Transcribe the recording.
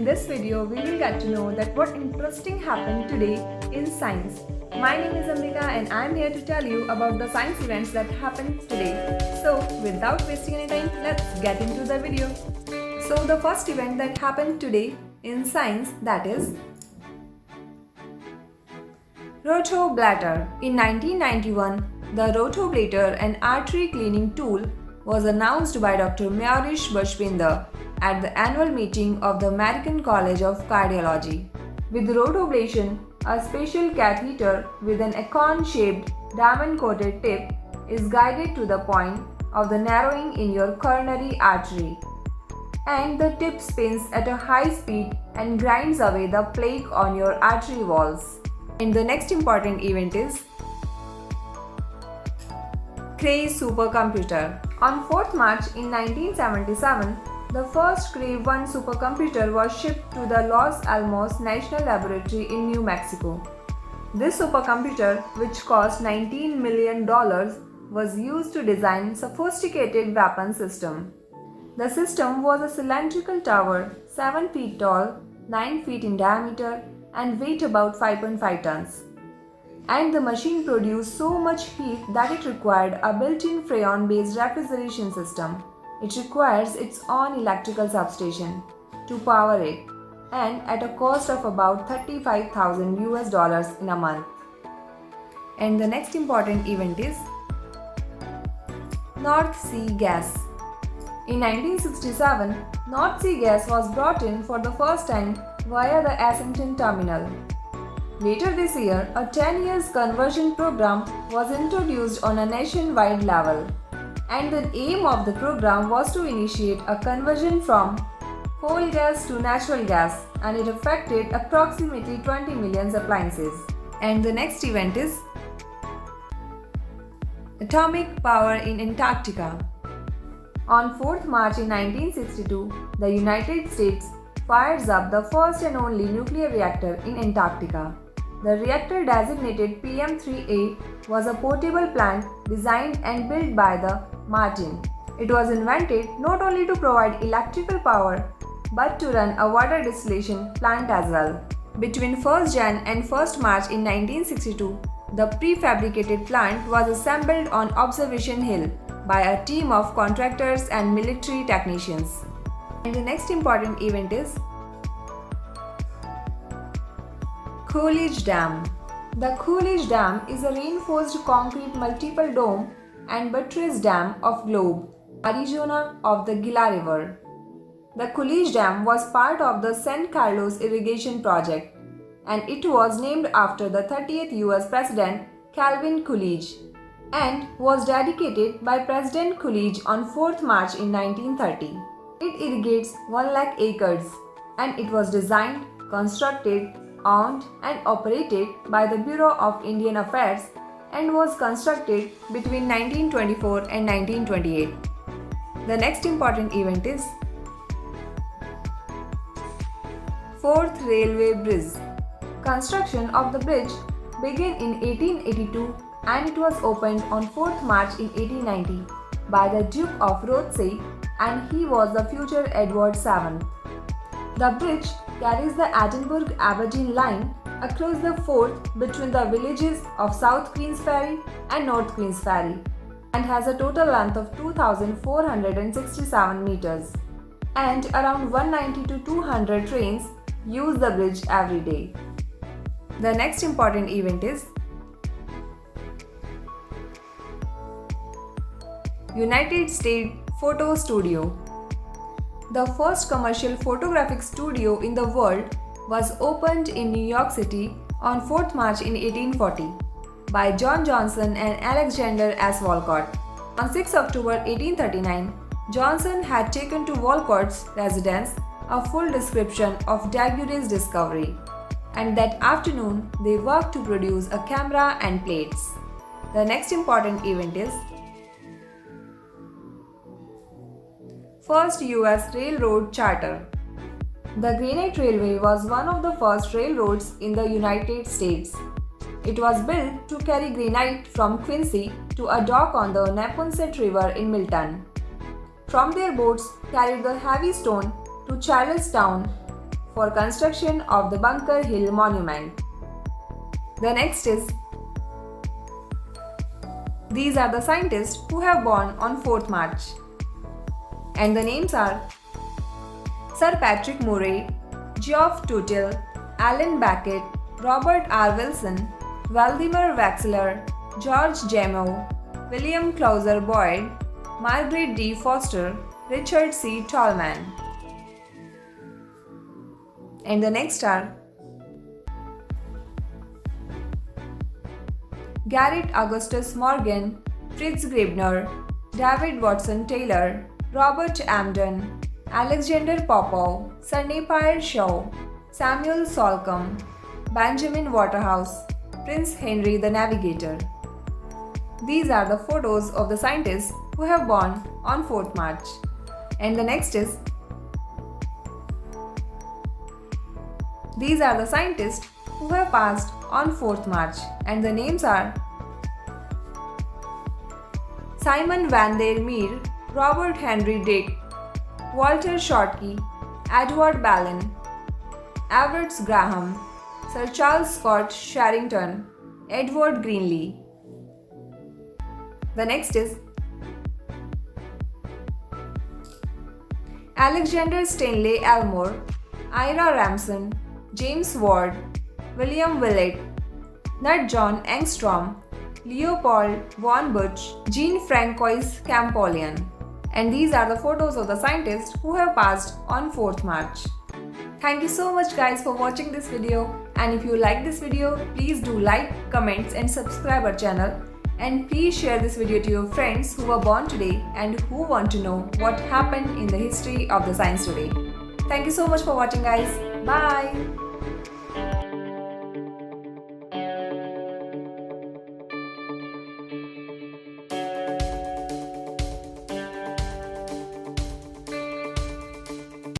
this video, we will get to know that what interesting happened today in science. My name is Ambika and I am here to tell you about the science events that happened today. So, without wasting any time, let's get into the video. So, the first event that happened today in science, that is Rotoblatter. In 1991, the Rotoblatter, an artery cleaning tool, was announced by Dr. Maurice Bushbinder at the annual meeting of the American College of Cardiology. With rotoblation, a special catheter with an acorn-shaped diamond-coated tip is guided to the point of the narrowing in your coronary artery, and the tip spins at a high speed and grinds away the plaque on your artery walls. And the next important event is Cray supercomputer. On 4th March in 1977, the first Cray 1 supercomputer was shipped to the Los Alamos National Laboratory in New Mexico. This supercomputer, which cost $19 million, was used to design sophisticated weapon system. The system was a cylindrical tower, 7 feet tall, 9 feet in diameter, and weighed about 5.5 tons. And the machine produced so much heat that it required a built-in freon-based refrigeration system. It requires its own electrical substation to power it, and at a cost of about $35,000 in a month. And the next important event is North Sea gas. In 1967, North Sea gas was brought in for the first time via the Ascension terminal. Later this year, a 10 years conversion program was introduced on a nationwide level, and the aim of the program was to initiate a conversion from coal gas to natural gas, and it affected approximately 20 million appliances. And the next event is Atomic power in Antarctica. On 4th March in 1962, the United States fires up the first and only nuclear reactor in Antarctica. The reactor, designated PM-3A, was a portable plant designed and built by the Martin. It was invented not only to provide electrical power but to run a water distillation plant as well. Between 1st Jan and 1st March in 1962, the prefabricated plant was assembled on Observation Hill by a team of contractors and military technicians. And the next important event is Coolidge Dam. The Coolidge Dam is a reinforced concrete multiple dome and buttress dam of Globe, Arizona of the Gila River. The Coolidge Dam was part of the San Carlos Irrigation Project, and it was named after the 30th US President Calvin Coolidge and was dedicated by President Coolidge on 4th March in 1930. It irrigates 1 lakh acres, and it was designed, constructed, owned and operated by the Bureau of Indian Affairs and was constructed between 1924 and 1928. The next important event is 4th Railway Bridge. Construction of the bridge began in 1882 and it was opened on 4th March in 1890 by the Duke of Rothesay, and he was the future Edward VII. The bridge carries the Edinburgh-Aberdeen line across the fort between the villages of South Queensferry and North Queensferry and has a total length of 2,467 meters. And around 190 to 200 trains use the bridge every day. The next important event is United States Photo Studio. The first commercial photographic studio in the world was opened in New York City on 4th March in 1840 by John Johnson and Alexander S. Walcott. On 6 October 1839, Johnson had taken to Walcott's residence a full description of Daguerreo's discovery, and that afternoon they worked to produce a camera and plates. The next important event is First US Railroad Charter. The Granite Railway was one of the first railroads in the United States. It was built to carry granite from Quincy to a dock on the Neponset River in Milton. From their boats carried the heavy stone to Charlestown for construction of the Bunker Hill Monument. The next is, these are the scientists who have born on 4th March. And the names are Sir Patrick Murray, Geoff Tootle, Alan Beckett, Robert R. Wilson, Valdemar Wechsler, George Gamow, William Clauser Boyd, Margaret D. Foster, Richard C. Tolman. And the next are Garrett Augustus Morgan, Fritz Graebner, David Watson Taylor, Robert Amden, Alexander Popov, Sir Napier Shaw, Samuel Slocum, Benjamin Waterhouse, Prince Henry the Navigator. These are the photos of the scientists who have born on 4th March. And the next is, these are the scientists who have passed on 4th March, and the names are Simon van der Meer, Robert Henry Dick, Walter Schottky, Edward Ballin, Everett Graham, Sir Charles Scott Sherrington, Edward Greenlee. The next is Alexander Stanley Elmore, Ira Ramson, James Ward, William Willett, Knut John Engstrom, Leopold von Buch, Jean-Francois Champollion. And these are the photos of the scientists who have passed on 4th March. Thank you so much guys for watching this video, and if you like this video, please do like, comments and subscribe our channel, and please share this video to your friends who were born today and who want to know what happened in the history of the science today. Thank you so much for watching guys. Bye.